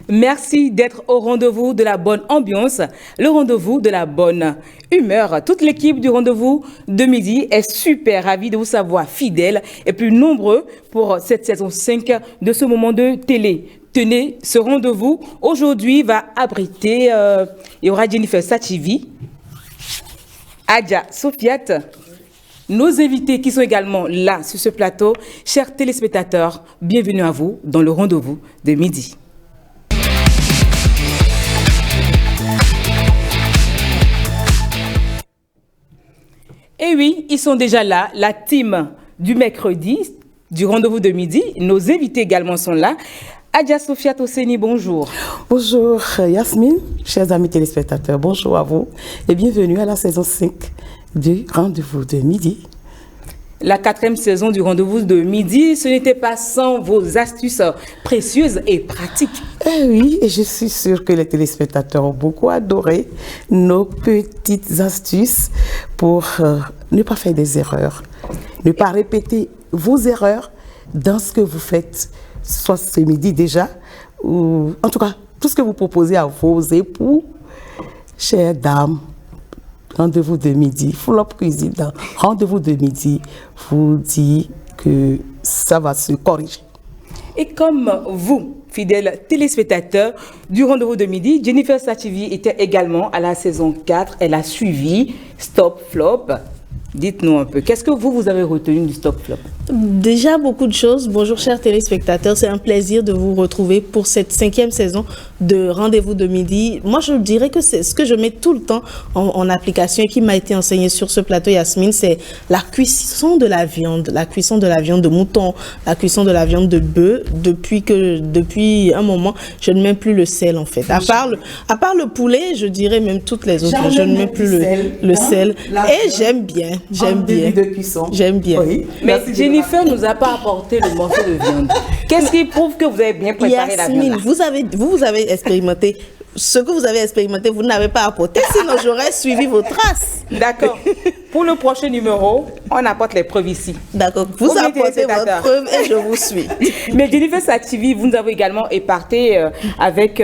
Merci d'être au rendez-vous de la bonne ambiance, le rendez-vous de la bonne humeur. Toute l'équipe du rendez-vous de midi est super ravie de vous savoir fidèles et plus nombreux pour cette saison 5 de ce moment de télé. Tenez, ce rendez-vous aujourd'hui va abriter, il y aura Jennifer Sachivi, Adja Sofiat, nos invités qui sont également là sur ce plateau. Chers téléspectateurs, bienvenue à vous dans le rendez-vous de midi. Et oui, ils sont déjà là, la team du mercredi, du rendez-vous de midi. Nos invités également sont là. Adja Sofiat Oseni, bonjour. Bonjour Yasmine, chers amis téléspectateurs, bonjour à vous et bienvenue à la saison 5 du rendez-vous de midi. La 4e saison du rendez-vous de midi, ce n'était pas sans vos astuces précieuses et pratiques. Eh oui, et je suis sûre que les téléspectateurs ont beaucoup adoré nos petites astuces pour ne pas faire des erreurs, ne pas répéter vos erreurs dans ce que vous faites, soit ce midi déjà, ou en tout cas, tout ce que vous proposez à vos époux, chères dames. Rendez-vous de midi, Full Up Cuisine, rendez-vous de midi, vous dit que ça va se corriger. Et comme vous, fidèles téléspectateurs du rendez-vous de midi, Jennifer Sachivi était également à la saison 4. Elle a suivi Stop Flop. Dites-nous un peu, qu'est-ce que vous avez retenu du Stop Flop? Déjà beaucoup de choses. Bonjour chers téléspectateurs, c'est un plaisir de vous retrouver pour cette 5e saison de Rendez-vous de midi. Moi je dirais que c'est ce que je mets tout le temps en application et qui m'a été enseigné sur ce plateau, Yasmine, c'est la cuisson de la viande de mouton, la cuisson de la viande de bœuf. Depuis un moment, je ne mets plus le sel en fait. À part le poulet, je dirais même toutes les autres, je ne mets plus le sel. Et j'aime bien. J'aime bien. Oui. Mais Jennifer nous a pas apporté le morceau de viande. Qu'est-ce qui prouve que vous avez bien préparé Yasmine, la viande? vous avez expérimenté. Ce que vous avez expérimenté, vous n'avez pas apporté. Sinon, j'aurais suivi vos traces. D'accord. Pour le prochain numéro, on apporte les preuves ici. D'accord. Vous apportez votre preuve et je vous suis. Mais Jennifer Sachivi, vous nous avez également éparté avec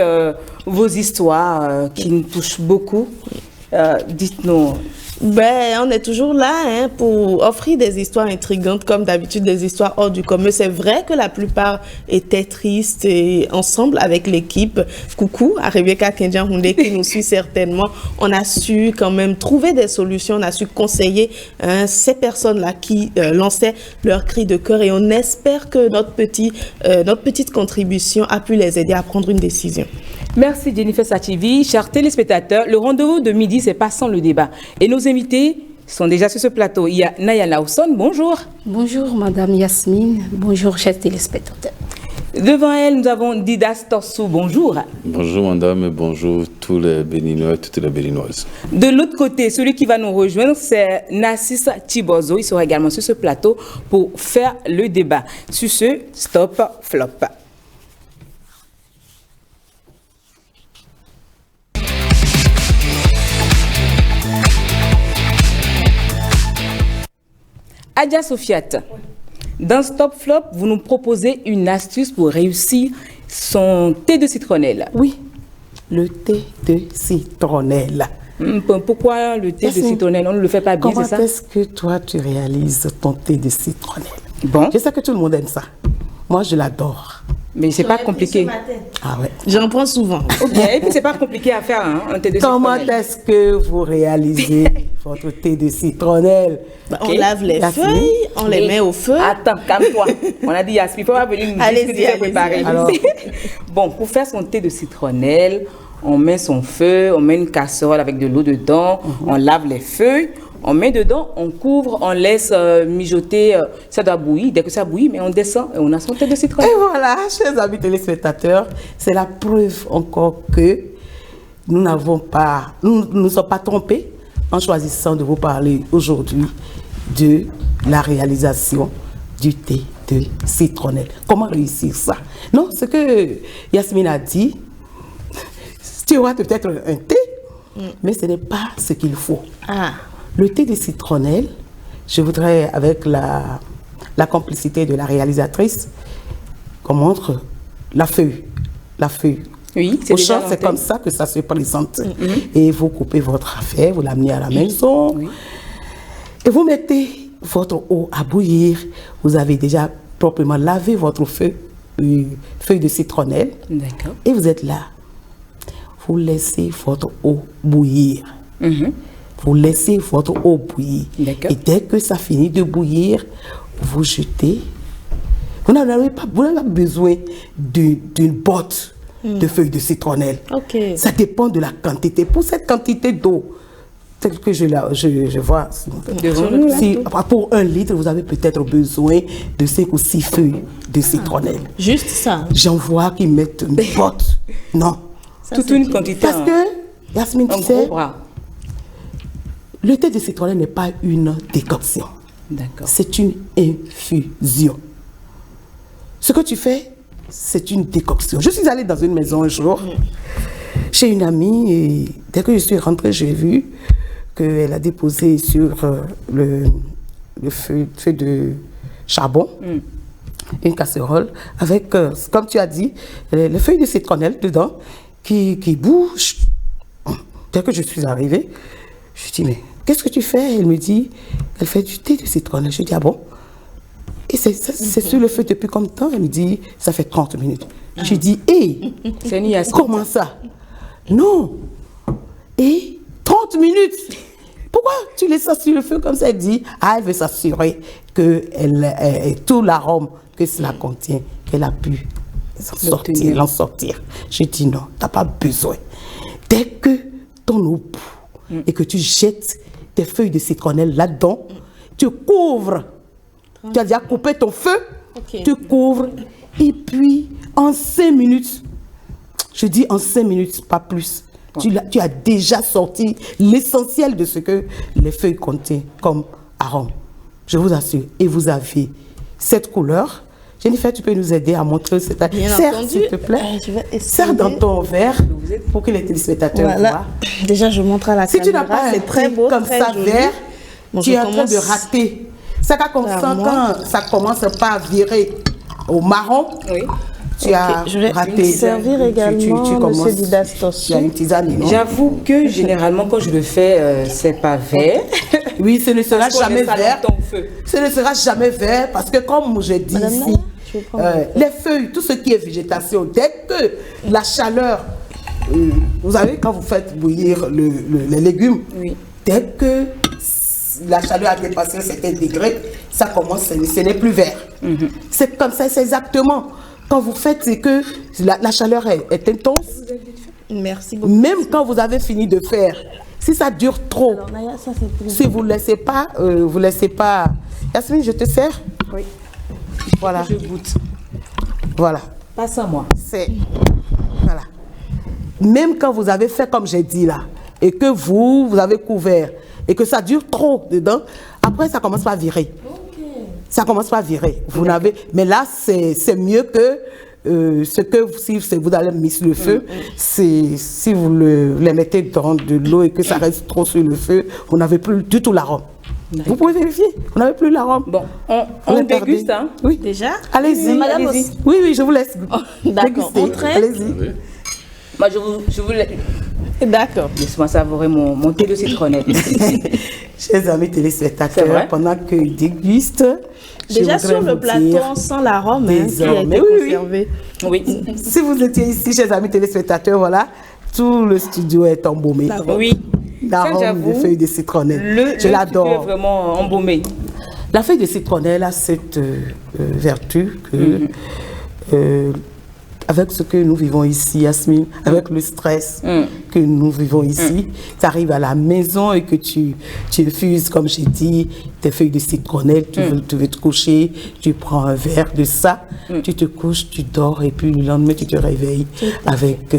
vos histoires qui nous touchent beaucoup. Dites-nous. On est toujours là pour offrir des histoires intrigantes, comme d'habitude, des histoires hors du commun. C'est vrai que la plupart étaient tristes et ensemble avec l'équipe. Coucou à Rebecca Kendian-Houndé qui nous suit certainement. On a su quand même trouver des solutions, on a su conseiller ces personnes-là qui lançaient leurs cris de cœur et on espère que notre petite contribution a pu les aider à prendre une décision. Merci Jennifer Sachivi. Chers téléspectateurs, le rendez-vous de midi, c'est pas sans le débat. Et nos invités sont déjà sur ce plateau. Il y a Naya Lawson, bonjour. Bonjour Madame Yasmine, bonjour chers téléspectateurs. Devant elle, nous avons Didas Torsou, bonjour. Bonjour Madame et bonjour tous les Béninois et toutes les Béninoises. De l'autre côté, celui qui va nous rejoindre, c'est Narcisse Tibozo. Il sera également sur ce plateau pour faire le débat sur ce Stop Flop. Adja Sofiat, dans Stop Flop, vous nous proposez une astuce pour réussir son thé de citronnelle. Oui, le thé de citronnelle. Pourquoi le thé de citronnelle? On ne le fait pas bien, c'est ça? Comment est-ce que toi, tu réalises ton thé de citronnelle? Bon. Je sais que tout le monde aime ça. Moi, je l'adore. Mais c'est pas compliqué. Ah ouais. J'en prends souvent. Ok, et puis c'est pas compliqué à faire, un thé de citronnelle. Comment est-ce que vous réalisez votre thé de citronnelle? On lave les feuilles, on les met au feu. Attends, calme-toi. On a dit Yasmine, il faut pas venir nous dire ce que tu as préparé. Alors, bon, pour faire son thé de citronnelle, on met son feu, on met une casserole avec de l'eau dedans, on lave les feuilles. On met dedans, on couvre, on laisse mijoter, ça doit bouillir. Dès que ça bouillit, mais on descend et on a son thé de citronnelle. Et voilà, chers amis téléspectateurs, c'est la preuve encore que nous ne sommes pas trompés en choisissant de vous parler aujourd'hui de la réalisation du thé de citronnelle. Comment réussir ça? Non, ce que Yasmine a dit, tu auras peut-être un thé, mais ce n'est pas ce qu'il faut. Le thé de citronnelle, je voudrais, avec la complicité de la réalisatrice, qu'on montre la feuille. La feuille. Oui, au champ, c'est comme ça que ça se présente. Et vous coupez votre affaire, vous l'amenez à la maison. Et vous mettez votre eau à bouillir. Vous avez déjà proprement lavé votre feuille de citronnelle. D'accord. Et vous êtes là. Vous laissez votre eau bouillir. Vous laissez votre eau bouillir. Et dès que ça finit de bouillir, vous jetez. Vous n'avez pas besoin d'une botte de feuilles de citronnelle. Ça dépend de la quantité. Pour cette quantité d'eau, telle que je vois, si, pour 1 litre, vous avez peut-être besoin de 5 ou 6 feuilles de citronnelle. Juste ça. J'en vois qui mettent une botte. Non. Ça, toute une quantité. Parce que, Yasmine, tu sais, le thé de citronnelle n'est pas une décoction. D'accord. C'est une infusion. Ce que tu fais, c'est une décoction. Je suis allée dans une maison un jour, chez une amie, et dès que je suis rentrée, j'ai vu qu'elle a déposé sur le feu de charbon une casserole avec, comme tu as dit, les feuilles de citronnelle dedans qui bougent. Dès que je suis arrivée, je dis, mais qu'est-ce que tu fais? Elle me dit, elle fait du thé de citronnelle. Je dis, ah bon? Et c'est sur le feu depuis combien de temps? Elle me dit, ça fait 30 minutes. Je dis, hé, comment ça? Non. Et 30 minutes? Pourquoi tu laisses ça sur le feu comme ça? Elle dit, ah, elle veut s'assurer que tout l'arôme que cela contient, qu'elle a pu l'en sortir. Je dis, non, tu n'as pas besoin. Dès que ton eau bout et que tu jettes tes feuilles de citronnelle là-dedans, tu couvres. Tu as déjà coupé ton feu, tu couvres, et puis en 5 minutes, je dis en 5 minutes, pas plus, tu as déjà sorti l'essentiel de ce que les feuilles contiennent comme arôme. Je vous assure. Et vous avez cette couleur. Jennifer, tu peux nous aider à montrer cette... Serre, s'il te plaît. Serre dans ton verre pour que les téléspectateurs voient. Déjà, je montre à la caméra. Si tu n'as pas un très beau, comme ça, vert, tu es en train de rater. C'est comme ça, quand ça commence pas à virer au marron, tu as raté. Servir également, monsieur Didastos. Tu as une tisane, non? J'avoue que généralement, quand je le fais, c'est pas vert. Oui, ce ne sera jamais vert. Ce ne sera jamais vert parce que, comme je dis ici, les feuilles, tout ce qui est végétation, dès que la chaleur, vous savez, quand vous faites bouillir les légumes, dès que la chaleur a dépassé un certain degré, ça commence, ce n'est plus vert. C'est comme ça, c'est exactement. Quand vous faites, c'est que la chaleur est intense. Merci beaucoup. Même quand vous avez fini de faire, si ça dure trop, alors, Naya, ça, si vous ne laissez pas, Yasmine, je te sers? Oui. Voilà. Je goûte. Voilà. Passe à moi. Voilà. Même quand vous avez fait comme j'ai dit là, et que vous avez couvert, et que ça dure trop dedans, après ça commence à virer. Ça commence pas à virer. Vous n'avez, mais là c'est mieux que ce que si vous allez mettre sur le feu, si vous les mettez dans de l'eau et que ça reste trop sur le feu, vous n'avez plus du tout l'arôme. Vous pouvez vérifier, vous n'avez plus l'arôme. Bon, on déguste, hein? Oui. Déjà? Allez-y. Allez-y. Oui, je vous laisse. D'accord. Allez-y. Moi, je vous laisse. D'accord. Laisse-moi savourer mon thé de citronnelle. Chers amis téléspectateurs, pendant qu'ils dégustent, déjà sur le plateau, on sent l'arôme qui a été conservé. Oui. Si vous étiez ici, chers amis téléspectateurs, voilà, tout le studio est embaumé. Oui. L'arôme des feuilles de citronnelle. Je l'adore. Le studio est vraiment embaumé. La feuille de citronnelle a cette vertu que... avec ce que nous vivons ici, Yasmine, avec le stress que nous vivons ici, tu arrives à la maison et que tu infuses, comme j'ai dit, tes feuilles de citronnelle, tu veux te coucher, tu prends un verre de ça, tu te couches, tu dors et puis le lendemain tu te réveilles avec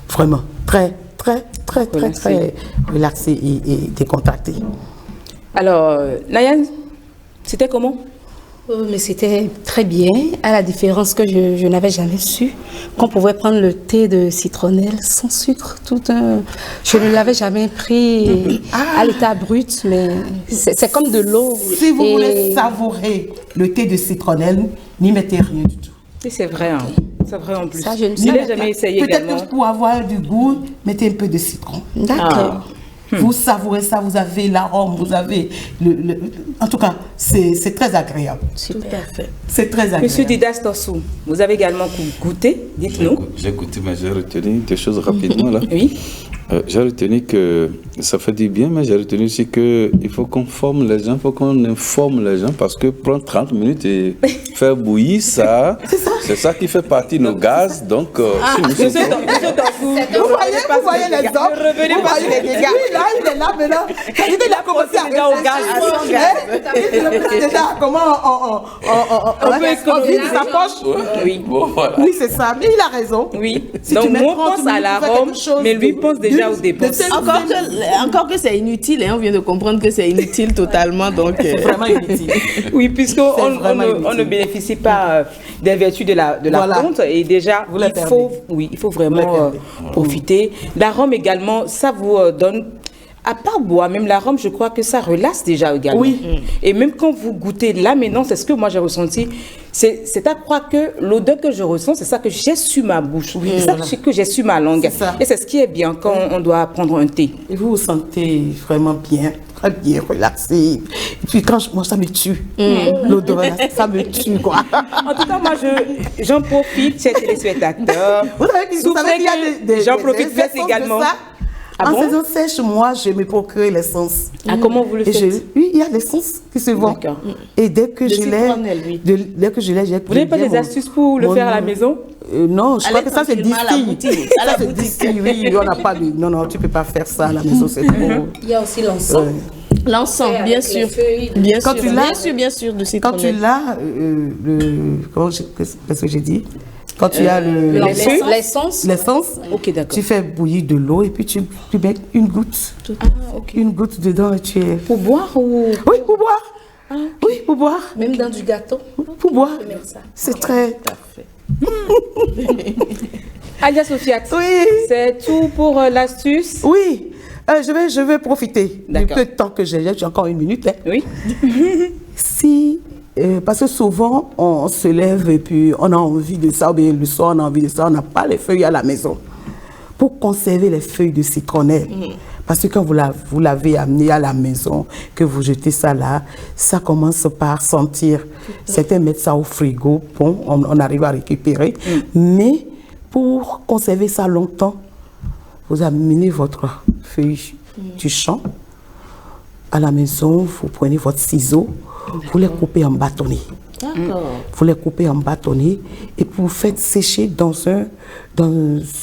vraiment très, très relaxé et décontracté. Alors, Nayan, c'était comment? Mais c'était très bien, à la différence que je n'avais jamais su qu'on pouvait prendre le thé de citronnelle sans sucre. Je ne l'avais jamais pris à l'état brut, mais c'est comme de l'eau. Si vous voulez savourer le thé de citronnelle, n'y mettez rien du tout. Oui, c'est vrai, hein. C'est vrai en plus. Ça, je ne Je l'ai jamais essayé Peut-être également. que pour avoir du goût, mettez un peu de citron. D'accord. Vous savourez ça, vous avez l'arôme, vous avez en tout cas, c'est très agréable. Super. Fait. C'est très agréable. Monsieur Didas Torsou, vous avez également goûté, dites-nous. J'ai goûté, mais j'ai retenu des choses rapidement là. Oui. J'ai retenu que ça fait du bien, mais j'ai retenu aussi qu'il faut qu'on forme les gens, il faut qu'on informe les gens, parce que prendre 30 minutes et faire bouillir ça, c'est ça qui fait partie de nos gaz. Donc, si nous sommes- Monsieur Torsou, Vous voyez les hommes, ne revenez vous pas sur voyez les les dégâts. gars. Oui, là, il est là maintenant. Il a commencé à déjà au gaz. réfléchir. Déjà, comment on vide sa poche. Oui. Bon, voilà. Oui, c'est ça. Mais il a raison. Oui. Si Donc, tu mets nous, on 30 pense à minutes pour faire l'arôme, quelque chose mais lui de- pense déjà aux dépenses. Encore que c'est inutile, hein, on vient de comprendre que c'est inutile totalement. Donc, C'est vraiment inutile. Oui, puisqu'on C'est vraiment ne inutile. bénéficie pas des vertus de la Voilà. plante. Et déjà, Vous la perdez. il faut Vous la vraiment perdez. profiter. L'arôme également, ça vous donne... À part boire, même l'arôme, je crois que ça relaxe déjà également. Oui. Et même quand vous goûtez là, maintenant, c'est ce que moi j'ai ressenti. C'est à croire que l'odeur que je ressens, c'est ça que j'ai sur ma bouche. C'est ça que j'ai sur ma langue. C'est ça. Et c'est ce qui est bien quand on doit prendre un thé. Et vous vous sentez vraiment bien, très bien, relaxé. Et puis moi, ça me tue. L'odeur, là, ça me tue, quoi. En tout cas, moi, j'en profite, chers téléspectateurs. Vous savez qu'il y a des J'en profite essences plus également. de ça. Ah En bon? saison sèche, moi, je me procure l'essence. Ah, comment vous le Et faites? oui, il y a l'essence qui se vend. D'accord. Et dès que je citronnelle, oui. l'ai, dès que je l'ai, j'ai Vous n'avez pas des astuces pour le faire à la maison? Non, je crois que ça c'est tranquillement à la d'ici. boutique. À la Ça c'est boutique. d'ici, oui. On n'a pas de. Non, tu peux pas faire ça à la maison, c'est trop. Il y a aussi l'encens. l'ensemble, Avec bien les sûr. feuilles. Bien Quand sûr, tu l'as- bien sûr, de Quand citronnelle. tu l'as, qu'est-ce que j'ai dit? Quand tu as L'essence. l'essence, Ok, d'accord. tu fais bouillir de l'eau et puis tu mets une goutte. Une goutte dedans et tu es. Pour boire ou... Oui, pour boire. Oui, pour boire. Même dans du gâteau. Pour boire. Mettre ça. C'est très. Alia Sofiat, Oui. c'est tout pour l'astuce. Oui. Je vais profiter du D'accord. peu de temps que j'ai encore une minute. Hein. Oui. Si, parce que souvent, on se lève et puis on a envie de ça, ou bien le soir, on a envie de ça, on n'a pas les feuilles à la maison. Pour conserver les feuilles de citronnelle, parce que quand vous l'avez amené à la maison, que vous jetez ça là, ça commence par sentir. Certains mettent ça au frigo, bon, on arrive à récupérer. Mais pour conserver ça longtemps, vous amenez votre feuille du champ à la maison, vous prenez votre ciseau, vous les coupez en bâtonnets. Vous les coupez en bâtonnets et puis vous faites sécher dans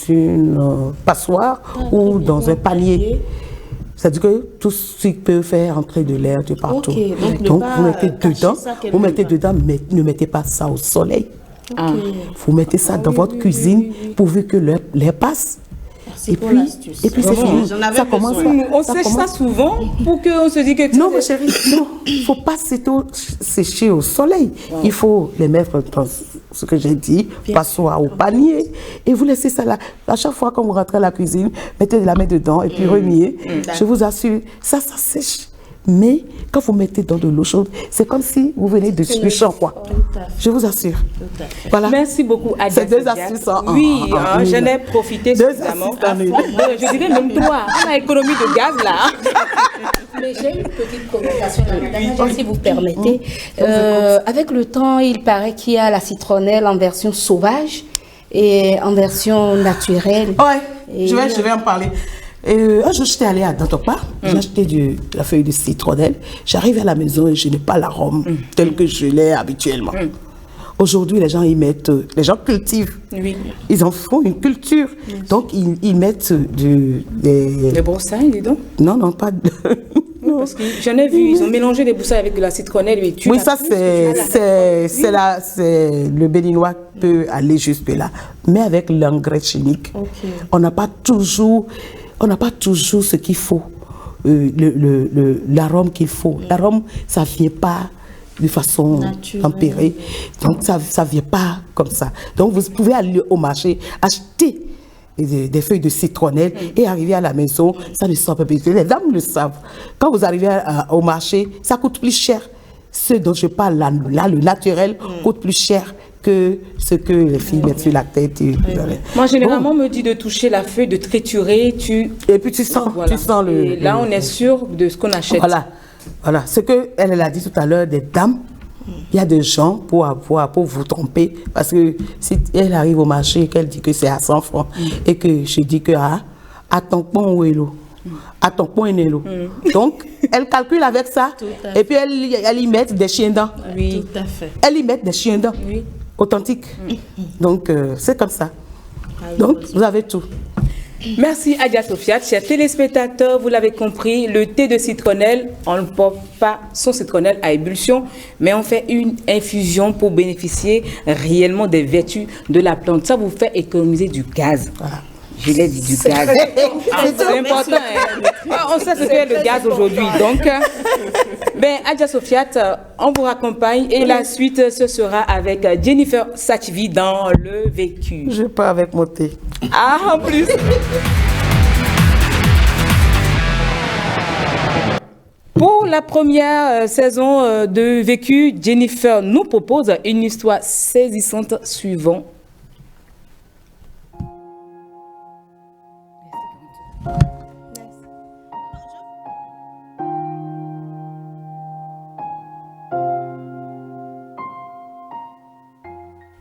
une passoire ou dans un panier. C'est-à-dire que tout ce qui peut faire entrer de l'air de partout. Ok, donc ne Donc pas vous mettez cacher dedans, ça vous mettez quelque dedans, mais ne mettez pas ça au soleil. Ah. Vous mettez ça dans votre cuisine pourvu que l'air passe. Et pour puis, l'astuce. et puis c'est Vraiment, fini. j'en avais Ça besoin. commence. On sèche ça commence. souvent pour qu'on se dise que... Non, ma chérie, non. Il ne faut pas sécher au soleil. Il faut les mettre dans ce que j'ai dit, passoire au panier. Et vous laissez ça là. À chaque fois quand vous rentrez à la cuisine, mettez la main dedans et puis remuez. Je vous assure, ça sèche. Mais quand vous mettez dans de l'eau chaude, c'est comme si vous venez de du champ, quoi. Je vous assure. Voilà. Merci beaucoup, Adia. C'est deux Sofiat. astuces en- Oui, en hein, une. j'en ai profité Deux suffisamment. astuces en une. Je dirais même toi, on a économie de gaz là. Mais j'ai une petite provocation, madame, si vous permettez. Avec le temps, il paraît qu'il y a la citronnelle en version sauvage et en version naturelle. Ouais, Et je vais en parler. Un jour, j'étais allée à Dantopa, j'ai acheté de la feuille de citronnelle. J'arrive à la maison et je n'ai pas l'arôme tel que je l'ai habituellement. Aujourd'hui, les gens y mettent, les gens cultivent. Oui. Ils en font une culture. Donc, ils mettent des... Les broussailles, dis donc. Non, pas de... Non. Parce que j'en ai vu, ils ont mélangé des broussailles avec de la citronnelle et tu Oui, l'as ça plus, c'est le béninois peut aller jusque là, mais avec l'engrais chimique, on n'a pas toujours, on n'a pas toujours ce qu'il faut, l'arôme qu'il faut. L'arôme, ça ne vient pas de façon tempérée. Donc, ça ne vient pas comme ça. Donc, vous pouvez aller au marché, acheter des feuilles de citronnelle et arriver à la maison, ça ne sent pas bien. Les dames le savent. Quand vous arrivez au marché, ça coûte plus cher. Ce dont je parle là, le naturel, coûte plus cher que ce que les filles mettent sur la tête. Moi, généralement, on me dit de toucher la feuille, de triturer, et puis tu sens le... Et là, on est sûr de ce qu'on achète. Voilà. Ce qu'elle a dit tout à l'heure, des dames, il y a des gens pour vous tromper. Parce que si elle arrive au marché et qu'elle dit que c'est à 100 francs, et que je dis que à ton pont où est l'eau, à ton point est l'eau. Donc, elle calcule avec ça, et puis elle y met des chiens dents. Oui, tout à fait. Elle y met des chiens dents, authentiques. Donc, c'est comme ça. Donc, vous avez tout. Merci Adja Sofiat. Chers téléspectateurs, vous l'avez compris, le thé de citronnelle, on ne porte pas son citronnelle à ébullition, mais on fait une infusion pour bénéficier réellement des vertus de la plante. Ça vous fait économiser du gaz. Voilà. Je l'ai dit, du gaz. C'est important. On sait ce qu'est le gaz aujourd'hui. Donc, Adja Sofiat, on vous raccompagne et la suite, ce sera avec Jennifer Sachivi dans Le Vécu. Je pars avec mon thé. Ah, en plus. Pour la première saison de Vécu, Jennifer nous propose une histoire saisissante suivant.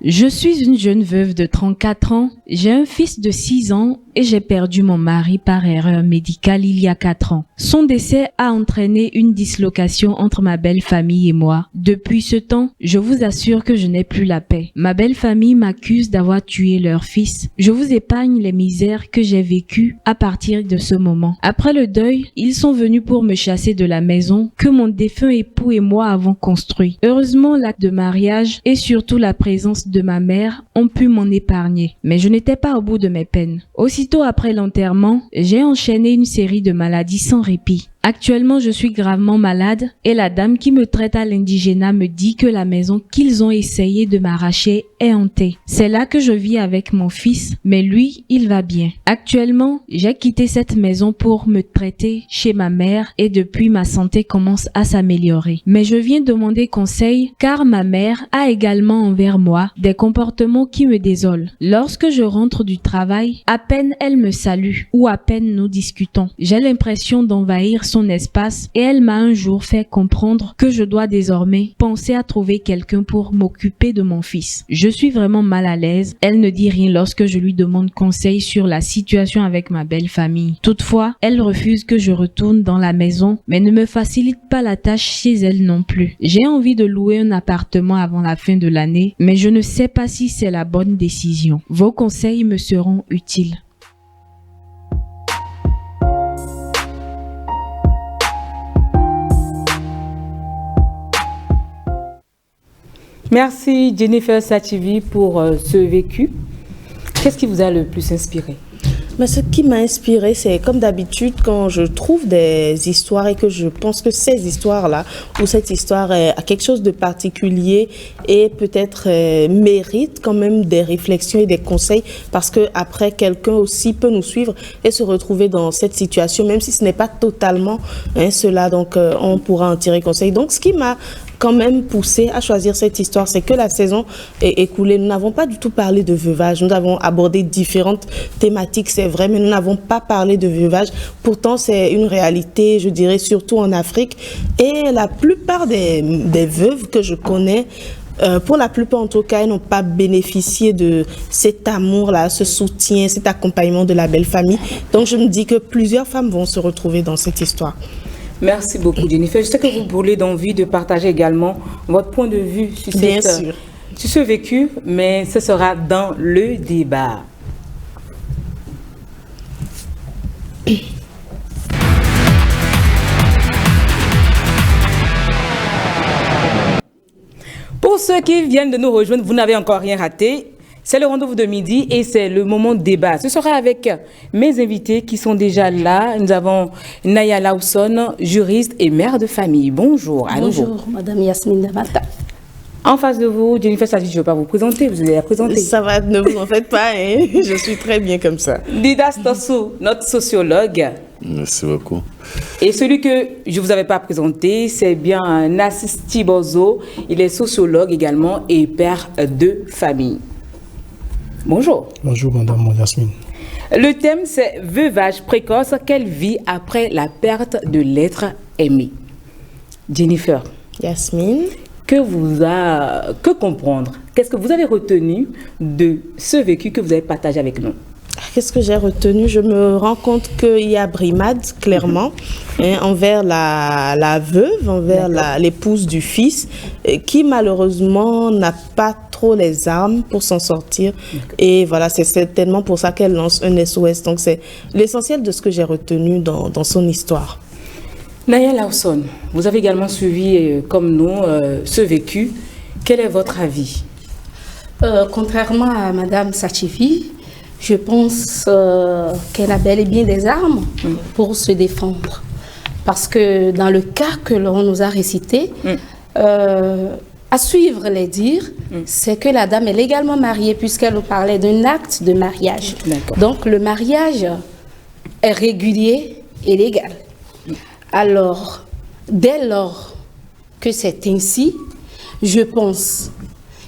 Je suis une jeune veuve de 34 ans, j'ai un fils de 6 ans et j'ai perdu mon mari par erreur médicale il y a 4 ans. Son décès a entraîné une dislocation entre ma belle famille et moi. Depuis ce temps, je vous assure que je n'ai plus la paix. Ma belle famille m'accuse d'avoir tué leur fils. Je vous épargne les misères que j'ai vécues à partir de ce moment. Après le deuil, ils sont venus pour me chasser de la maison que mon défunt époux et moi avons construit. Heureusement, l'acte de mariage et surtout la présence de ma mère ont pu m'en épargner. Mais je n'étais pas au bout de mes peines. Aussitôt après l'enterrement, j'ai enchaîné une série de maladies sans répit. Actuellement, je suis gravement malade et la dame qui me traite à l'indigénat me dit que la maison qu'ils ont essayé de m'arracher est hantée. C'est là que je vis avec mon fils, mais lui, il va bien. Actuellement, j'ai quitté cette maison pour me traiter chez ma mère et depuis ma santé commence à s'améliorer. Mais je viens demander conseil car ma mère a également envers moi des comportements qui me désolent. Lorsque je rentre du travail, à peine elle me salue ou à peine nous discutons. J'ai l'impression d'envahir son espace et elle m'a un jour fait comprendre que je dois désormais penser à trouver quelqu'un pour m'occuper de mon fils. Je suis vraiment mal à l'aise. Elle ne dit rien lorsque je lui demande conseil sur la situation avec ma belle famille. Toutefois, elle refuse que je retourne dans la maison, mais ne me facilite pas la tâche chez elle non plus. J'ai envie de louer un appartement avant la fin de l'année, mais je ne sais pas si c'est la bonne décision. Vos conseils me seront utiles. Merci Jennifer Sachivi pour ce vécu. Qu'est-ce qui vous a le plus inspiré? Mais ce qui m'a inspiré, c'est comme d'habitude quand je trouve des histoires et que je pense que ces histoires-là, ou cette histoire a quelque chose de particulier et peut-être mérite quand même des réflexions et des conseils parce que après quelqu'un aussi peut nous suivre et se retrouver dans cette situation, même si ce n'est pas totalement cela, donc on pourra en tirer conseil. Donc ce qui m'a quand même poussé à choisir cette histoire, c'est que la saison est écoulée. Nous n'avons pas du tout parlé de veuvage. Nous avons abordé différentes thématiques, c'est vrai, mais nous n'avons pas parlé de veuvage. Pourtant, c'est une réalité, je dirais, surtout en Afrique. Et la plupart des veuves que je connais, pour la plupart en tout cas, elles n'ont pas bénéficié de cet amour-là, ce soutien, cet accompagnement de la belle famille. Donc je me dis que plusieurs femmes vont se retrouver dans cette histoire. Merci beaucoup Jennifer. Je sais que vous brûlez d'envie de partager également votre point de vue sur, sur ce vécu, mais ce sera dans le débat. Pour ceux qui viennent de nous rejoindre, vous n'avez encore rien raté. C'est le rendez-vous de midi et c'est le moment de débat. Ce sera avec mes invités qui sont déjà là. Nous avons Naya Lawson, juriste et mère de famille. Bonjour. Bonjour, Madame Yasmine Damata. En face de vous, Jennifer Sadji, je ne vais pas vous présenter, vous allez la présenter. Ça va, ne vous en faites pas, hein. Je suis très bien comme ça. Didas Tossou, notre sociologue. Merci beaucoup. Et celui que je ne vous avais pas présenté, c'est bien Nassis Tibozo. Il est sociologue également et père de famille. Bonjour. Bonjour, Madame Yasmine. Le thème, c'est veuvage précoce. Quelle vie après la perte de l'être aimé? Jennifer. Yasmine. Que comprendre? Qu'est-ce que vous avez retenu de ce vécu que vous avez partagé avec nous? Qu'est-ce que j'ai retenu? Je me rends compte qu'il y a brimade, clairement, envers la veuve, envers l'épouse du fils, qui malheureusement n'a pas trop les armes pour s'en sortir. Et voilà, c'est certainement pour ça qu'elle lance un SOS. Donc c'est l'essentiel de ce que j'ai retenu dans son histoire. Naya Lawson, vous avez également suivi, comme nous, ce vécu. Quel est votre avis? Contrairement à Madame Sachivi, je pense qu'elle a bel et bien des armes pour se défendre. Parce que dans le cas que l'on nous a récité, à suivre les dires, c'est que la dame est légalement mariée puisqu'elle nous parlait d'un acte de mariage. Donc le mariage est régulier et légal. Alors, dès lors que c'est ainsi, je pense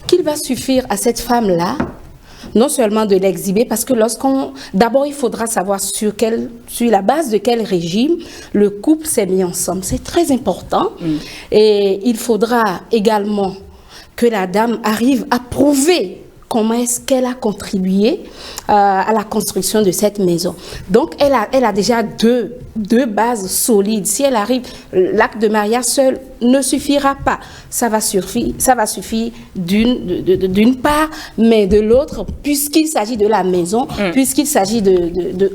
qu'il va suffire à cette femme-là non seulement de l'exhiber, parce que d'abord il faudra savoir sur la base de quel régime le couple s'est mis ensemble. C'est très important. Et il faudra également que la dame arrive à prouver comment est-ce qu'elle a contribué à la construction de cette maison. Donc, elle a déjà deux bases solides. Si elle arrive, l'acte de mariage seul ne suffira pas. Ça va suffire d'une part, mais de l'autre, puisqu'il s'agit de la maison, puisqu'il s'agit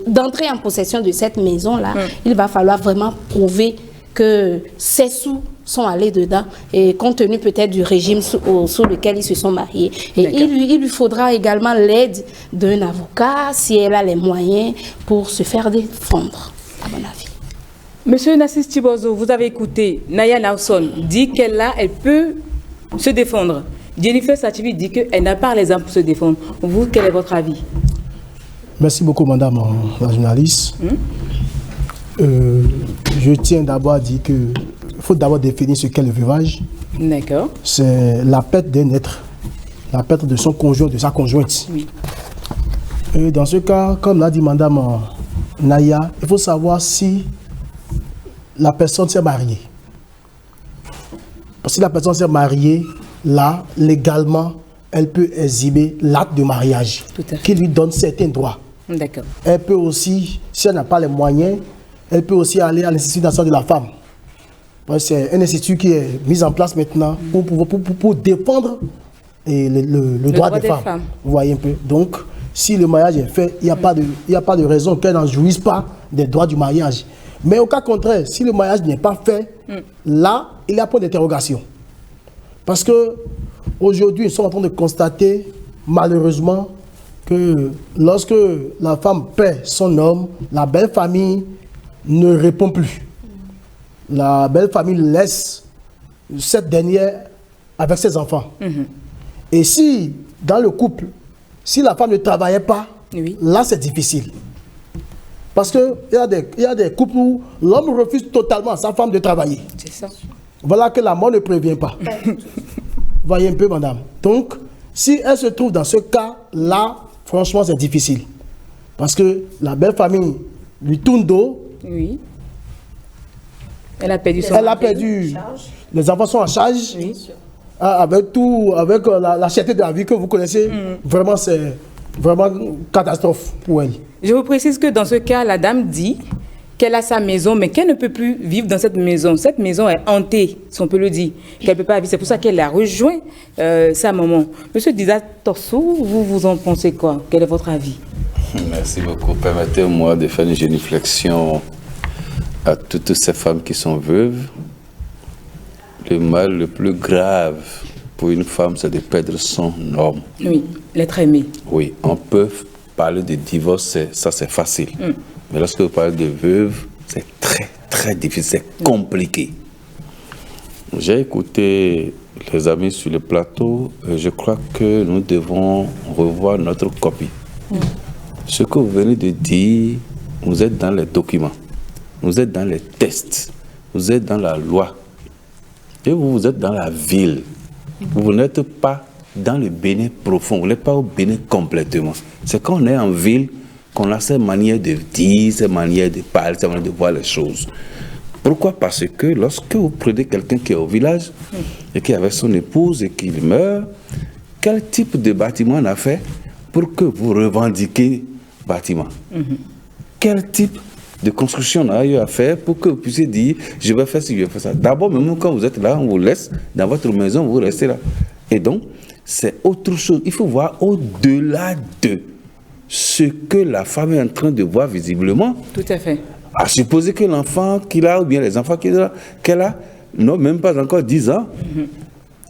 d'entrer en possession de cette maison-là, il va falloir vraiment prouver que ces sous sont allés dedans, et compte tenu peut-être du régime sous lequel ils se sont mariés. Et il lui faudra également l'aide d'un avocat, si elle a les moyens, pour se faire défendre, à mon avis. Monsieur Nassis Tibozo, vous avez écouté Naya Lawson dit elle peut se défendre. Jennifer Sadji dit qu'elle n'a pas les armes pour se défendre. Vous, quel est votre avis? Merci beaucoup, Madame la journaliste. Je tiens d'abord à dire qu'il faut d'abord définir ce qu'est le veuvage. D'accord. C'est la perte d'un être, la perte de son conjoint, de sa conjointe. Oui. Et dans ce cas, comme l'a dit Madame Naya, il faut savoir si la personne s'est mariée. Parce que si la personne s'est mariée, là, légalement, elle peut exhiber l'acte de mariage qui lui donne certains droits. D'accord. Elle peut aussi, si elle n'a pas les moyens, elle peut aussi aller à l'Institut national de la femme. C'est un institut qui est mis en place maintenant pour défendre le droit des femmes. Vous voyez un peu. Donc, si le mariage est fait, il n'y a pas de raison qu'elle n'en jouisse pas des droits du mariage. Mais au cas contraire, si le mariage n'est pas fait, là, il y a point d'interrogation. Parce que aujourd'hui, nous sommes en train de constater, malheureusement, que lorsque la femme perd son homme, la belle famille ne répond plus. La belle famille laisse cette dernière avec ses enfants. Et si, dans le couple, si la femme ne travaillait pas, là c'est difficile. Parce qu'il y a des couples où l'homme refuse totalement à sa femme de travailler. C'est ça. Voilà que la mort ne prévient pas. Voyez un peu, madame. Donc, si elle se trouve dans ce cas-là, franchement, c'est difficile. Parce que la belle famille lui tourne dos. Oui. Elle a perdu son... Elle a perdu. Les enfants sont en charge. Oui. Avec tout, avec la cherté de la vie que vous connaissez, vraiment, c'est vraiment une catastrophe pour elle. Je vous précise que dans ce cas, la dame dit qu'elle a sa maison, mais qu'elle ne peut plus vivre dans cette maison. Cette maison est hantée, si on peut le dire, qu'elle ne peut pas vivre. C'est pour ça qu'elle a rejoint sa maman. Monsieur Didas Tossou, vous en pensez quoi? Quel est votre avis? Merci beaucoup. Permettez-moi de faire une génuflexion à toutes ces femmes qui sont veuves. Le mal le plus grave pour une femme, c'est de perdre son homme. Oui, l'être aimé. Oui, on peut parler de divorce, ça c'est facile. Mais lorsque vous parlez de veuve, c'est très, très difficile, c'est compliqué. J'ai écouté les amis sur le plateau, je crois que nous devons revoir notre copie. Ce que vous venez de dire, vous êtes dans les documents, vous êtes dans les tests, vous êtes dans la loi, et vous êtes dans la ville. Vous n'êtes pas dans le Bénin profond, vous n'êtes pas au Bénin complètement. C'est quand on est en ville qu'on a ces manières de dire, ces manières de parler, ces manières de voir les choses. Pourquoi? Parce que lorsque vous prenez quelqu'un qui est au village et qui est avec son épouse et qu'il meurt, quel type de bâtiment on a fait pour que vous revendiquiez bâtiment? Quel type de construction on a eu à faire pour que vous puissiez dire je vais faire ci, je vais faire ça? D'abord, même quand vous êtes là, on vous laisse dans votre maison, vous restez là. Et donc, c'est autre chose. Il faut voir au-delà de ce que la femme est en train de voir visiblement. Tout à fait. À supposer que l'enfant qu'il a, ou bien les enfants qu'elle a, n'ont même pas encore 10 ans.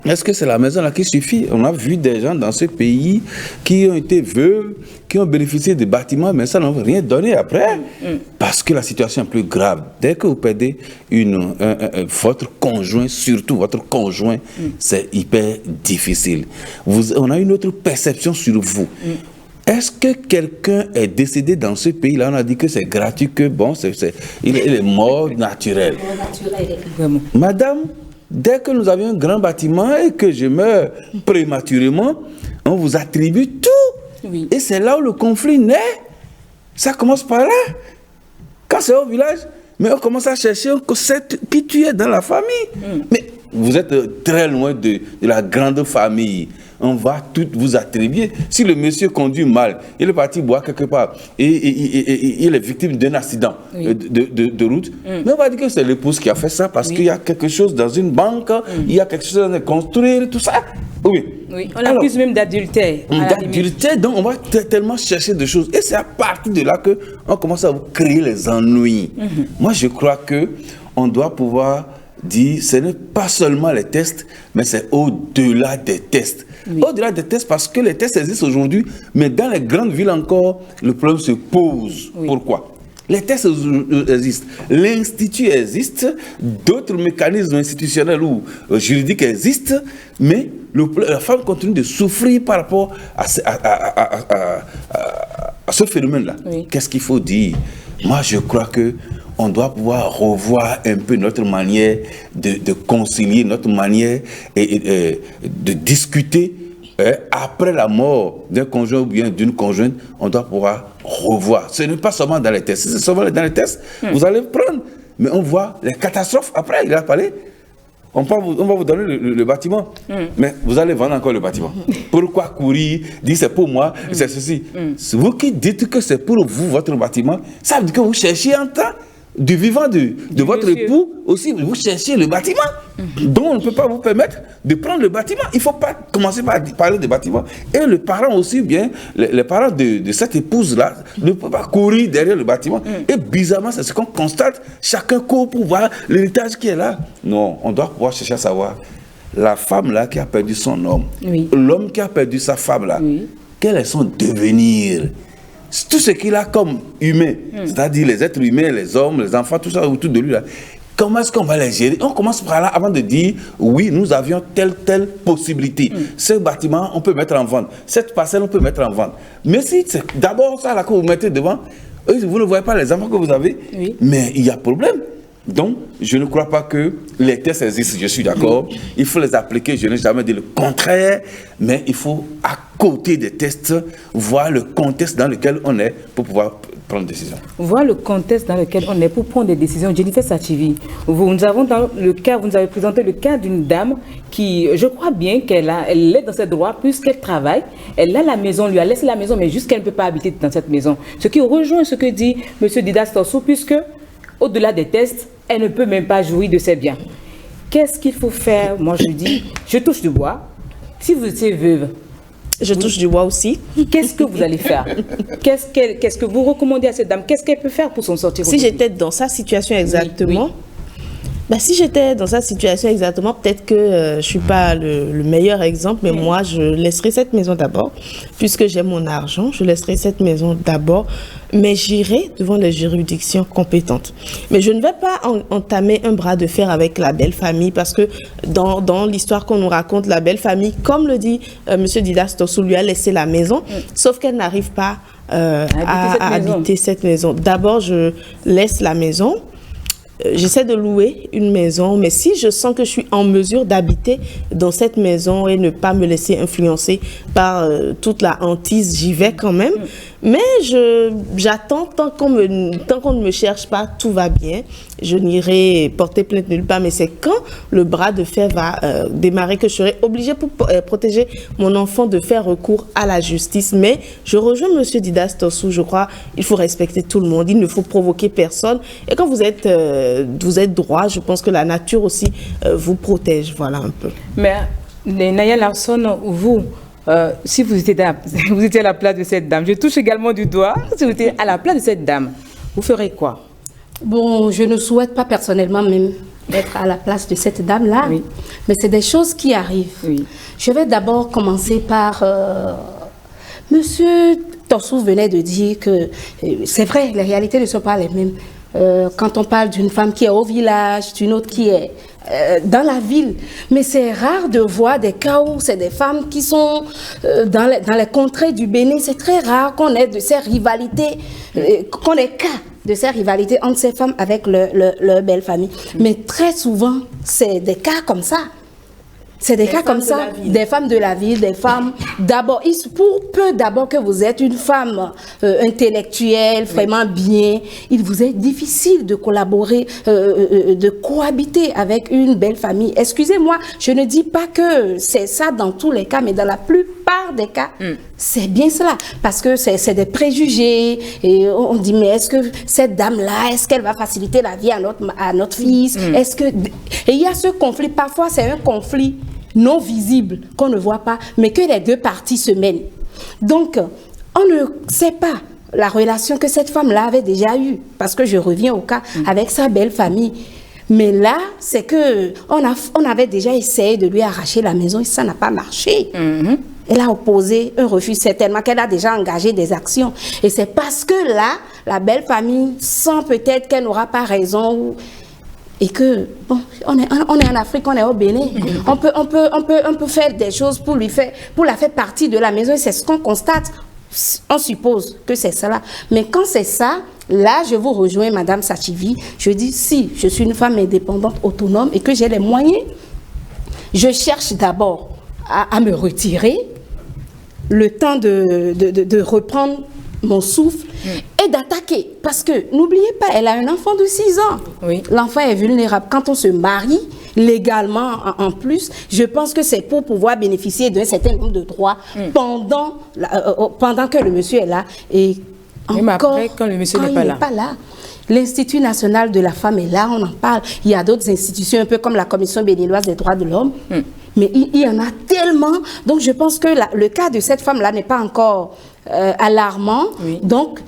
Est-ce que c'est la maison là qui suffit? On a vu des gens dans ce pays qui ont été veuves, qui ont bénéficié de bâtiments, mais ça n'a rien donné après. Parce que la situation est plus grave. Dès que vous perdez votre conjoint, surtout votre conjoint, c'est hyper difficile. On a une autre perception sur vous. Est-ce que quelqu'un est décédé dans ce pays-là? On a dit que c'est gratuit, que bon, il est mort naturel. Madame, dès que nous avions un grand bâtiment et que je meurs prématurément, on vous attribue tout. Oui. Et c'est là où le conflit naît. Ça commence par là. Quand c'est au village, mais on commence à chercher qui tu es dans la famille. Mais vous êtes très loin de la grande famille. On va tout vous attribuer. Si le monsieur conduit mal, il est parti boire quelque part et il est victime d'un accident de route, mais on va dire que c'est l'épouse qui a fait ça parce qu'il y a quelque chose dans une banque, il y a quelque chose à construire, tout ça. Oui. On l'accuse même d'adultère. D'adultère, donc on va tellement chercher des choses. Et c'est à partir de là qu'on commence à vous créer les ennuis. Moi, je crois qu'on doit pouvoir dire, ce n'est pas seulement les tests, mais c'est au-delà des tests. Au-delà des tests, parce que les tests existent aujourd'hui, mais dans les grandes villes encore, le problème se pose. Pourquoi? Les tests existent, l'institut existe, d'autres mécanismes institutionnels ou juridiques existent, mais la femme continue de souffrir par rapport à ce phénomène-là. Qu'est-ce qu'il faut dire? Moi, je crois que on doit pouvoir revoir un peu notre manière de concilier, notre manière de discuter. Après la mort d'un conjoint ou bien d'une conjointe, on doit pouvoir revoir. Ce n'est pas seulement dans les tests. Si c'est seulement dans les tests, vous allez prendre. Mais on voit les catastrophes. Après, il a parlé. On va vous donner le bâtiment. Mais vous allez vendre encore le bâtiment. Pourquoi courir, dire c'est pour moi, c'est ceci. C'est vous qui dites que c'est pour vous, votre bâtiment. Ça veut dire que vous cherchez un temps du vivant de votre époux aussi, vous cherchez le bâtiment. Donc on ne peut pas vous permettre de prendre le bâtiment. Il ne faut pas commencer par parler de bâtiment. Et le parent aussi, bien, les parents de cette épouse-là ne peuvent pas courir derrière le bâtiment. Et bizarrement, c'est ce qu'on constate. Chacun court pour voir l'héritage qui est là. Non, on doit pouvoir chercher à savoir la femme-là qui a perdu son homme, l'homme qui a perdu sa femme-là, quel est son devenir? Tout ce qu'il a comme humain, c'est-à-dire les êtres humains, les hommes, les enfants, tout ça autour de lui là, comment est-ce qu'on va les gérer? On commence par là avant de dire oui, nous avions telle possibilité. Ce bâtiment, on peut mettre en vente. Cette parcelle, on peut mettre en vente. Mais si c'est d'abord ça là que vous mettez devant, vous ne voyez pas les enfants que vous avez, mais il y a problème. Donc, je ne crois pas que les tests existent, je suis d'accord. Il faut les appliquer, je n'ai jamais dit le contraire, mais il faut, à côté des tests, voir le contexte dans lequel on est pour pouvoir prendre des décisions. Voir le contexte dans lequel on est pour prendre des décisions. Jennifer Sachivi, nous avons dans le cas, vous nous avez présenté le cas d'une dame qui, je crois bien qu'elle est dans ses droits puisqu'elle travaille. Elle a la maison, lui a laissé la maison, mais juste qu'elle ne peut pas habiter dans cette maison. Ce qui rejoint ce que dit M. Didas Torsou, puisque au-delà des tests, elle ne peut même pas jouir de ses biens. Qu'est-ce qu'il faut faire? Moi, je dis, je touche du bois. Si vous étiez veuve, je touche du bois aussi. Qu'est-ce que vous allez faire? Qu'est-ce que vous recommandez à cette dame? Qu'est-ce qu'elle peut faire pour s'en sortir? Si j'étais dans sa situation exactement, Bah, si j'étais dans cette situation exactement, peut-être que je ne suis pas le meilleur exemple, mais moi, je laisserai cette maison d'abord. Puisque j'ai mon argent, je laisserai cette maison d'abord, mais j'irai devant les juridictions compétentes. Mais je ne vais pas entamer un bras de fer avec la belle famille, parce que dans l'histoire qu'on nous raconte, la belle famille, comme le dit M. Didas Tossou, lui a laissé la maison, sauf qu'elle n'arrive pas à habiter cette maison. D'abord, je laisse la maison. J'essaie de louer une maison, mais si je sens que je suis en mesure d'habiter dans cette maison et ne pas me laisser influencer par toute la hantise, j'y vais quand même. Mais j'attends tant qu'on ne me cherche pas, tout va bien. Je n'irai porter plainte nulle part, mais c'est quand le bras de fer va démarrer que je serai obligée pour protéger mon enfant de faire recours à la justice. Mais je rejoins M. Didas Tossou, je crois qu'il faut respecter tout le monde, il ne faut provoquer personne. Et quand vous êtes droit, je pense que la nature aussi vous protège, voilà un peu. Mais Naya Larson, vous, si vous étiez à la place de cette dame, je touche également du doigt, si vous étiez à la place de cette dame, vous ferez quoi? Bon, je ne souhaite pas personnellement même être à la place de cette dame-là, oui. Mais c'est des choses qui arrivent. Oui. Je vais d'abord commencer par... Monsieur Tossou venait de dire que c'est vrai, les réalités ne sont pas les mêmes. Quand on parle d'une femme qui est au village, d'une autre qui est dans la ville. Mais c'est rare de voir des cas où c'est des femmes qui sont dans les contrées du Bénin. C'est très rare qu'on ait de ces rivalités, qu'on ait cas de ces rivalités entre ces femmes avec leur belle famille. Mais très souvent, c'est des cas comme ça. C'est des cas comme ça, des femmes de la ville, des femmes, d'abord, pour peu d'abord que vous êtes une femme intellectuelle, vraiment bien, il vous est difficile de collaborer, de cohabiter avec une belle famille. Excusez-moi, je ne dis pas que c'est ça dans tous les cas, mais dans la plupart des cas, c'est bien cela. Parce que c'est des préjugés, et on dit, mais est-ce que cette dame-là, est-ce qu'elle va faciliter la vie à notre fils? Est-ce que... Et il y a ce conflit, parfois c'est un conflit non visible, qu'on ne voit pas, mais que les deux parties se mènent. Donc, on ne sait pas la relation que cette femme-là avait déjà eue, parce que je reviens au cas avec sa belle famille. Mais là, c'est que on avait déjà essayé de lui arracher la maison et ça n'a pas marché. Elle a opposé un refus, certainement qu'elle a déjà engagé des actions. Et c'est parce que là, la belle famille sent peut-être qu'elle n'aura pas raison. Et que, bon, on est en Afrique, on est au Bénin. On peut faire des choses pour la faire partie de la maison. C'est ce qu'on constate. On suppose que c'est cela. Mais quand c'est ça, là, je vous rejoins, Madame Sachivi. Je dis, si je suis une femme indépendante, autonome, et que j'ai les moyens, je cherche d'abord à me retirer, le temps de reprendre mon souffle et d'attaquer. Parce que, n'oubliez pas, elle a un enfant de 6 ans. Oui. L'enfant est vulnérable. Quand on se marie, légalement en plus, je pense que c'est pour pouvoir bénéficier d'un certain nombre de droits pendant que le monsieur est là. Et même après, quand le monsieur n'est pas là. L'Institut national de la femme est là, on en parle. Il y a d'autres institutions, un peu comme la Commission béninoise des droits de l'homme. Mais il y en a tellement. Donc, je pense que le cas de cette femme-là n'est pas encore alarmant. Oui. Donc,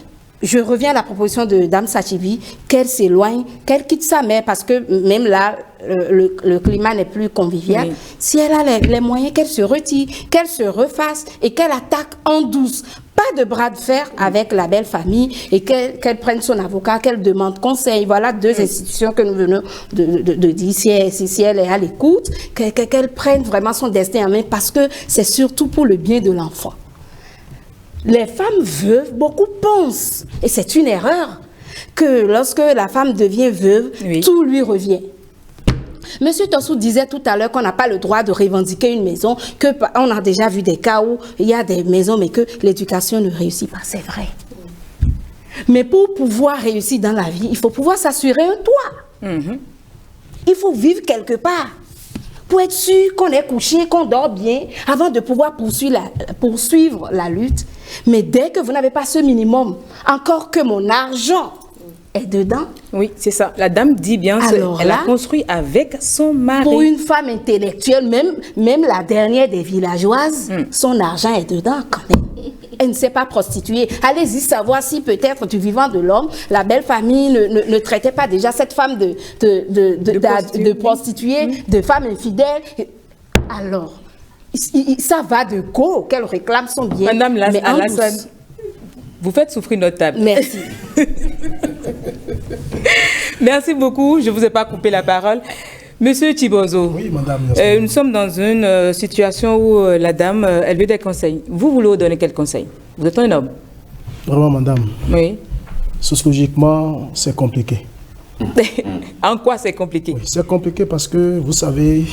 je reviens à la proposition de Dame Sachivi, qu'elle s'éloigne, qu'elle quitte sa mère, parce que même là, le climat n'est plus convivial. Oui. Si elle a les moyens, qu'elle se retire, qu'elle se refasse et qu'elle attaque en douce. Pas de bras de fer avec la belle famille et qu'elle prenne son avocat, qu'elle demande conseil. Voilà 2 institutions que nous venons de dire. Si elle est à l'écoute, qu'elle prenne vraiment son destin en main, parce que c'est surtout pour le bien de l'enfant. Les femmes veuves, beaucoup pensent, et c'est une erreur, que lorsque la femme devient veuve, tout lui revient. Monsieur Tossou disait tout à l'heure qu'on n'a pas le droit de revendiquer une maison, qu'on a déjà vu des cas où il y a des maisons, mais que l'éducation ne réussit pas. C'est vrai. Mais pour pouvoir réussir dans la vie, il faut pouvoir s'assurer un toit. Il faut vivre quelque part. Pour être sûr qu'on est couché, qu'on dort bien, avant de pouvoir poursuivre la lutte. Mais dès que vous n'avez pas ce minimum, encore que mon argent est dedans. Oui, c'est ça. La dame dit bien, elle a construit avec son mari. Pour une femme intellectuelle, même la dernière des villageoises, son argent est dedans quand même. elle ne s'est pas prostituée. Allez-y savoir si peut-être du vivant de l'homme, la belle famille ne traitait pas déjà cette femme de prostituée, de femme infidèle. Alors, ça va de go qu'elle réclame son bien. Madame Alassane, vous faites souffrir notre table. Merci. Merci beaucoup. Je ne vous ai pas coupé la parole. Monsieur Chibozo, Oui, madame. nous sommes dans une situation où la dame, elle veut des conseils. Vous voulez lui donner quel conseil? Vous êtes un homme. Vraiment, madame. Oui. Sociologiquement, c'est compliqué. En quoi c'est compliqué? Oui, c'est compliqué parce que, vous savez,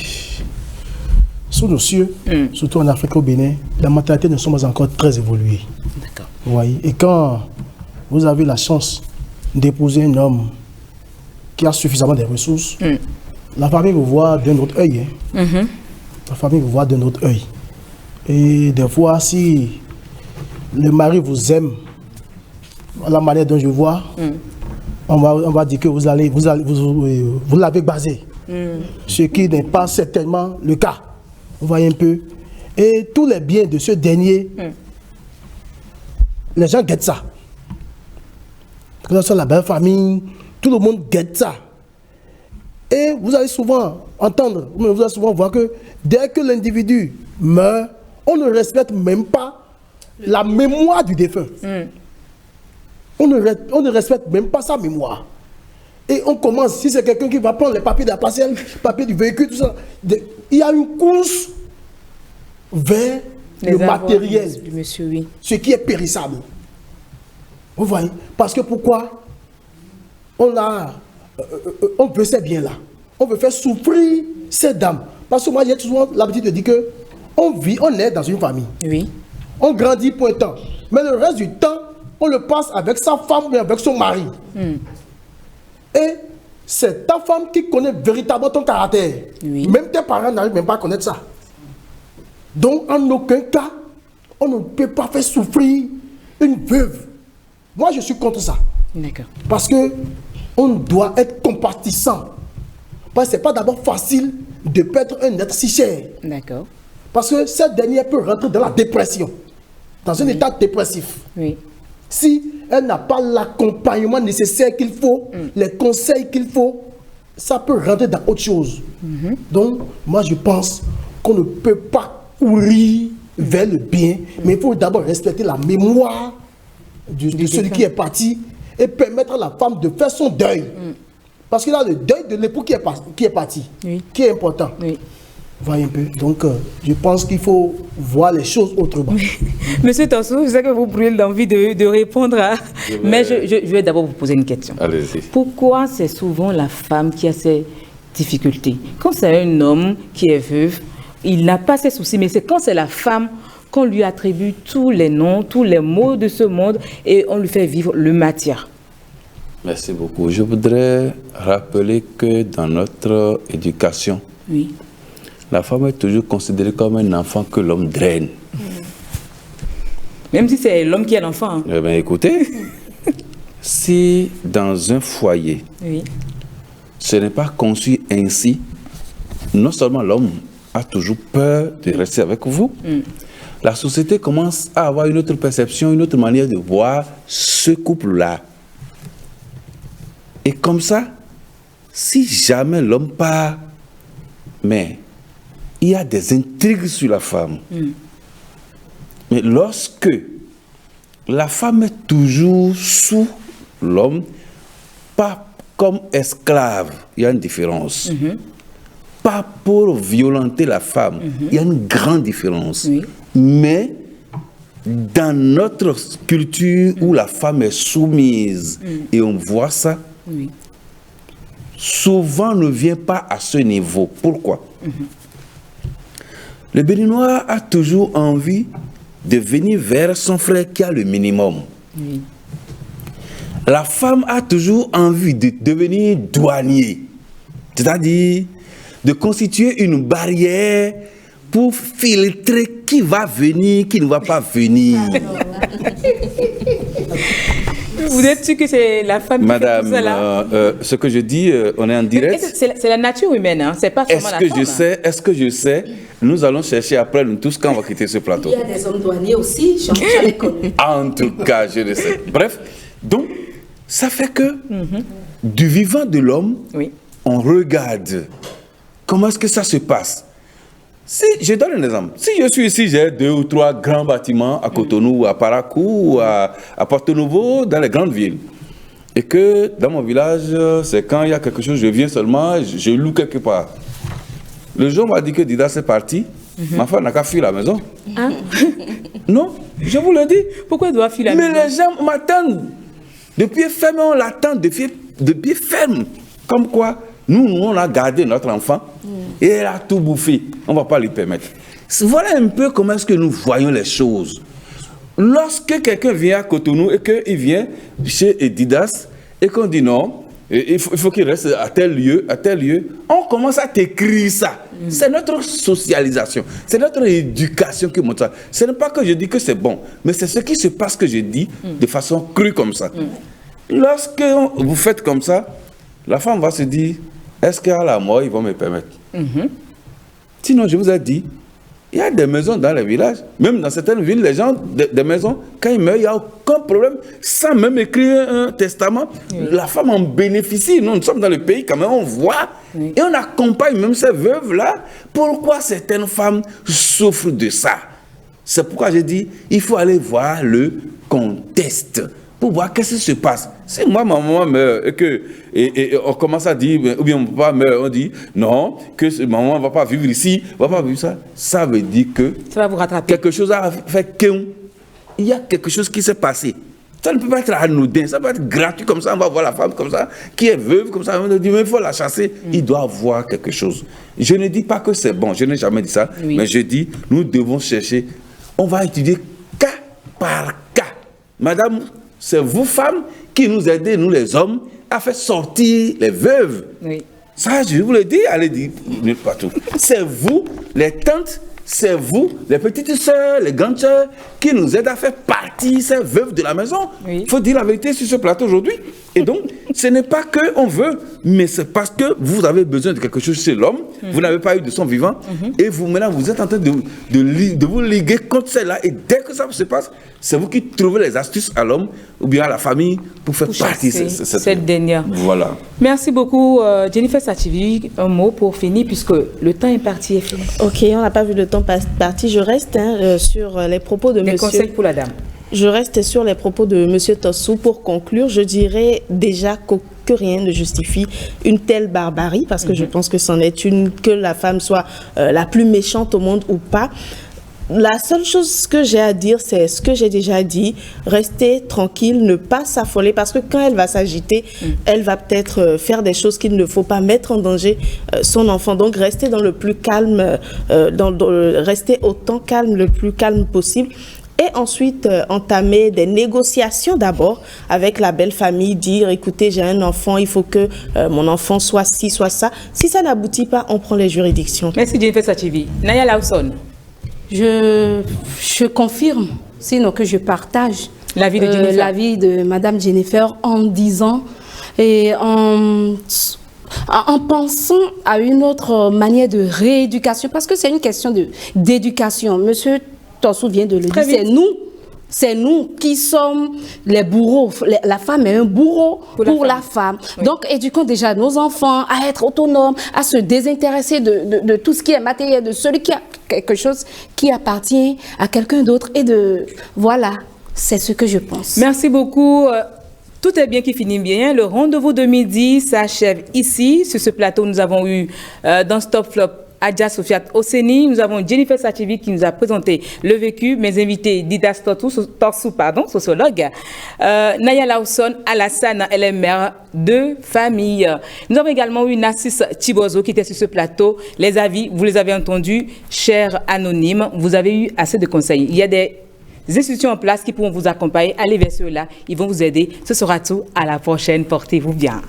sous nos cieux, surtout en Afrique, au Bénin, la mentalité ne sont pas encore très évoluée. D'accord. Vous voyez. Et quand vous avez la chance d'épouser un homme qui a suffisamment de ressources, la famille vous voit d'un autre œil. La famille vous voit d'un autre œil. Et des fois, si le mari vous aime, à la manière dont je vois, on va dire que vous l'avez basé. Ce qui n'est pas certainement le cas. Vous voyez un peu. Et tous les biens de ce dernier, les gens guettent ça. Que ce soit la belle famille, tout le monde guette ça. Et vous allez souvent entendre, vous allez souvent voir que dès que l'individu meurt, on ne respecte même pas la mémoire du défunt. On ne respecte même pas sa mémoire. Et on commence, si c'est quelqu'un qui va prendre les papiers de la parcelle, les papiers du véhicule, tout ça, il y a une course vers le matériel, du monsieur, oui. ce qui est périssable. Vous voyez? Parce que pourquoi? On veut ces biens-là. On veut faire souffrir ces dames. Parce que moi, j'ai souvent l'habitude de dire que on est dans une famille. Oui. On grandit pour un temps. Mais le reste du temps, on le passe avec sa femme ou avec son mari. Et c'est ta femme qui connaît véritablement ton caractère. Oui. Même tes parents n'arrivent même pas à connaître ça. Donc, en aucun cas, on ne peut pas faire souffrir une veuve. Moi, je suis contre ça. D'accord. Parce que on doit être compatissant. Parce que ce n'est pas d'abord facile de perdre un être si cher. D'accord. Parce que cette dernière peut rentrer dans la dépression, dans un état dépressif. Oui. Si elle n'a pas l'accompagnement nécessaire qu'il faut, les conseils qu'il faut, ça peut rentrer dans autre chose. Donc, moi, je pense qu'on ne peut pas courir vers le bien, mais il faut d'abord respecter la mémoire de celui qui est parti et permettre à la femme de faire son deuil. Parce qu'il y a le deuil de l'époux qui est parti, Oui. qui est important. Oui. Voyez un peu. Donc, je pense qu'il faut voir les choses autrement. Monsieur Tansou, je sais que vous brûlez l'envie de répondre à... Mais je vais d'abord vous poser une question. Allez-y. Pourquoi c'est souvent la femme qui a ces difficultés? Quand c'est un homme qui est veuf, il n'a pas ces soucis, mais c'est quand c'est la femme qu'on lui attribue tous les noms, tous les mots de ce monde et on lui fait vivre le matière. Merci beaucoup. Je voudrais rappeler que dans notre éducation, Oui. la femme est toujours considérée comme un enfant que l'homme draine. Même si c'est l'homme qui est l'enfant. Hein. Eh bien, écoutez, si dans un foyer, Oui. ce n'est pas conçu ainsi, non seulement l'homme a toujours peur de rester avec vous, la société commence à avoir une autre perception, une autre manière de voir ce couple-là. Et comme ça, si jamais l'homme part, mais il y a des intrigues sur la femme. Mais lorsque la femme est toujours sous l'homme, pas comme esclave, il y a une différence. Pas pour violenter la femme, il y a une grande différence. Oui. Mais dans notre culture où la femme est soumise et on voit ça, Oui. souvent ne vient pas à ce niveau. Pourquoi? Le Béninois a toujours envie de venir vers son frère qui a le minimum. Oui. La femme a toujours envie de devenir douanier, c'est-à-dire de constituer une barrière pour filtrer qui va venir, qui ne va pas venir. Vous êtes sûr que c'est la femme Madame, qui fait tout ça là? Ce que je dis, on est en direct. C'est la nature humaine, hein? C'est pas seulement la femme. Est-ce que je sais? Nous allons chercher après nous tous quand on va quitter ce plateau. Il y a des hommes douaniers aussi, j'en ai connu. En tout cas, je le sais. Bref, donc, ça fait que du vivant de l'homme, on regarde comment est-ce que ça se passe. Si, je donne un exemple. Si je suis ici, j'ai 2 ou 3 grands bâtiments à Cotonou, à Parakou, à Porto Novo, dans les grandes villes. Et que dans mon village, c'est quand il y a quelque chose, je viens seulement, je loue quelque part. Le jour m'a dit que Didas est parti, ma femme n'a qu'à fuir la maison. Hein? Non, je vous le dis. Pourquoi elle doit fuir la maison? Mais les gens m'attendent. De pied ferme, on l'attend de pied ferme. Comme quoi, nous, on a gardé notre enfant et elle a tout bouffé. On ne va pas lui permettre. Voilà un peu comment est-ce que nous voyons les choses. Lorsque quelqu'un vient à Cotonou et qu'il vient chez Didas et qu'on dit non, il faut qu'il reste à tel lieu, on commence à t'écrire ça. C'est notre socialisation, c'est notre éducation qui montre ça. Ce n'est pas que je dis que c'est bon, mais c'est ce qui se passe que je dis de façon crue comme ça. Lorsque vous faites comme ça, la femme va se dire, est-ce qu'à la mort, ils vont me permettre? Sinon, je vous ai dit, il y a des maisons dans les villages, même dans certaines villes, les gens, des maisons, quand ils meurent, il n'y a aucun problème, sans même écrire un testament. La femme en bénéficie. Nous sommes dans le pays quand même, on voit, et on accompagne même ces veuves-là. Pourquoi certaines femmes souffrent de ça? C'est pourquoi j'ai dit, il faut aller voir le contexte, pour voir qu'est-ce qui se passe. Si moi, ma maman meurt et on commence à dire, ou bien mon papa meurt, on dit non, que ma maman ne va pas vivre ici, ne va pas vivre ça, ça veut dire que ça va vous rattraper. Quelque chose a fait qu'il y a quelque chose qui s'est passé. Ça ne peut pas être anodin, ça peut être gratuit comme ça, on va voir la femme comme ça, qui est veuve comme ça, on dit mais il faut la chasser. Il doit avoir quelque chose. Je ne dis pas que c'est bon, je n'ai jamais dit ça, mais je dis, nous devons chercher, on va étudier cas par cas. Madame, c'est vous, femmes, qui nous aidez, nous les hommes, à faire sortir les veuves. Ça, je vous le dis, allez dire partout. C'est vous, les tantes, c'est vous, les petites sœurs, les grandes sœurs, qui nous aident à faire partir ces veuves de la maison. Il faut dire la vérité sur ce plateau aujourd'hui. Et donc, ce n'est pas qu'on veut, mais c'est parce que vous avez besoin de quelque chose chez l'homme, vous n'avez pas eu de son vivant, et vous, maintenant, vous êtes en train de vous liguer contre celle-là, et dès que ça se passe, c'est vous qui trouvez les astuces à l'homme ou bien à la famille pour faire partir cette dernière. Voilà. Merci beaucoup, Jennifer Sativi. Un mot pour finir, puisque le temps est parti et fini. Ok, on n'a pas vu le temps parti. Je reste sur les propos de Des conseils pour la dame. Je reste sur les propos de M. Tossou. Pour conclure, je dirais déjà que rien ne justifie une telle barbarie, parce que je pense que c'en est une, que la femme soit la plus méchante au monde ou pas. La seule chose que j'ai à dire, c'est ce que j'ai déjà dit, rester tranquille, ne pas s'affoler, parce que quand elle va s'agiter, elle va peut-être faire des choses qu'il ne faut pas, mettre en danger son enfant. Donc rester dans le plus calme, rester autant calme, le plus calme possible. Et ensuite, entamer des négociations d'abord avec la belle famille, dire, écoutez, j'ai un enfant, il faut que mon enfant soit ci, soit ça. Si ça n'aboutit pas, on prend les juridictions. Merci Jennifer Sativi. Naya Lawson. Je confirme, sinon que je partage l'avis de Madame Jennifer en disant et en pensant à une autre manière de rééducation, parce que c'est une question d'éducation. Monsieur Tossou vient de le dire, c'est nous qui sommes les bourreaux. La femme est un bourreau pour la femme. Donc, éduquons déjà nos enfants à être autonomes, à se désintéresser de tout ce qui est matériel, de celui qui a quelque chose qui appartient à quelqu'un d'autre. Et voilà, c'est ce que je pense. Merci beaucoup. Tout est bien qui finit bien. Le rendez-vous de midi s'achève ici. Sur ce plateau, nous avons eu dans Stop Flop Adja Sofiat Oseni, nous avons Jennifer Sativi qui nous a présenté le vécu, mes invités Didas Tossou, sociologue, Naya Lawson Alassane, elle est mère de famille. Nous avons également eu Narcisse Chibozo qui était sur ce plateau. Les avis, vous les avez entendus, chers anonymes, vous avez eu assez de conseils. Il y a des institutions en place qui pourront vous accompagner. Allez vers ceux-là, ils vont vous aider. Ce sera tout. À la prochaine. Portez-vous bien.